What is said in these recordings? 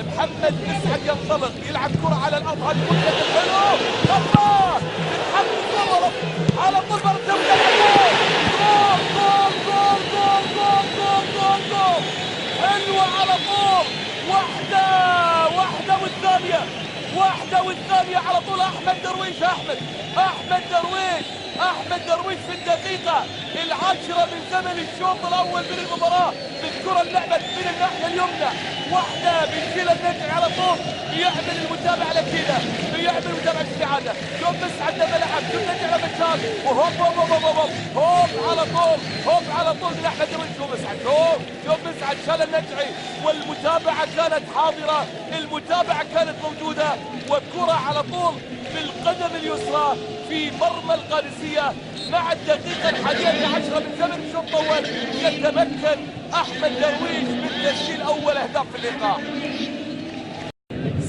محمد مسعد ينطلق يلعب كرة على الأرض، هذه كرة حلوة، الله بتحط على طول مرتبة جول جول جول جول جول جول جول جول، حلوة على طول، واحدة والثانية على طول. أحمد درويش، أحمد درويش في الدقيقة العاشرة من زمن الشوط الأول من المباراة، بالكرة اللعبت من الناحية اليمنى، واحدة بيشيلها النجعي على طول، بيعمل المتابعة لكذا، بيعمل متابعة الاستعادة. شوف مسعد لما لعب، شوف نجعي لما شاط، وهوب هوب هوب هوب هوب على طول من أحمد درويش. شوف مسعد، شوف مسعد شال النجعي، والمتابعة كانت حاضرة، المتابعة كانت موجودة، والكرة على طول بالقدم اليسرى في مرمى القادسية. مع الدقيقة 11 من زمن الشوط الأول يتمكن أحمد درويش من تسجيل أول أهداف في اللقاء.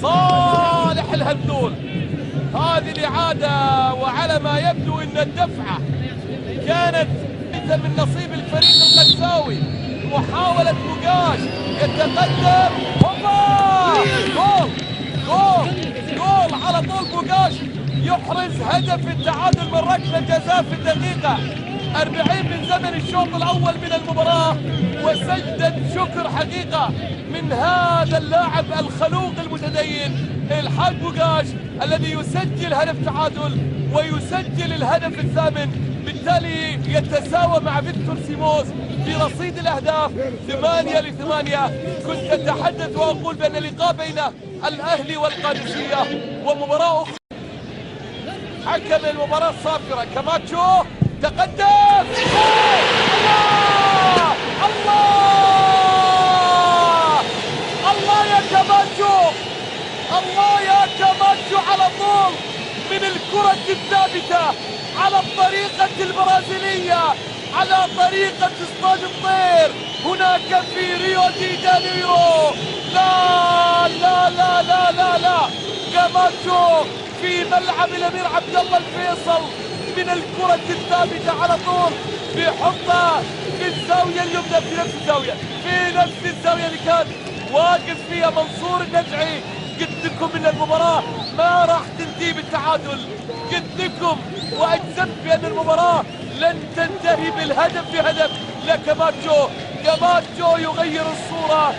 صالح الهندول، هذه الإعادة، وعلى ما يبدو أن الدفعة كانت من نصيب الفريق القدساوي. محاولة بوغاش يتقدم، جول على طول. بوغاش يحرز هدف التعادل من ركلة جزاء في الدقيقة 40 من زمن الشوط الأول من المباراة، وسجدة شكر حقيقة من هذا اللاعب الخلوق المتدين الحاج بوغاش، الذي يسجل هدف تعادل ويسجل الهدف الثامن، بالتالي يتساوى مع فيكتور سيموس في رصيد الأهداف 8-8. كنت أتحدث وأقول بأن اللقاء بين الأهلي والقادسية ومباراة أخرى. حكم المباراة الصافرة كاماتشو تقدم، الله يا كاماتشو، الله يا كاماتشو، على طول من الكرة الثابتة على الطريقة البرازيلية، على طريقة اصطاد الطير هناك في ريو دي جانيرو. لا لا لا لا لا لا، كاماتشو في ملعب الأمير عبد الله الفيصل من الكرة الثابتة على طول بيحطها في الزاوية اليمنى، في نفس الزاوية اللي كان واقف فيها منصور النجعي. قلت لكم ان المباراة ما راح تنتهي بالتعادل، قلت لكم واجزمت بان المباراة لن تنتهي بالهدف بهدف. لا، كاماتشو يغير الصورة.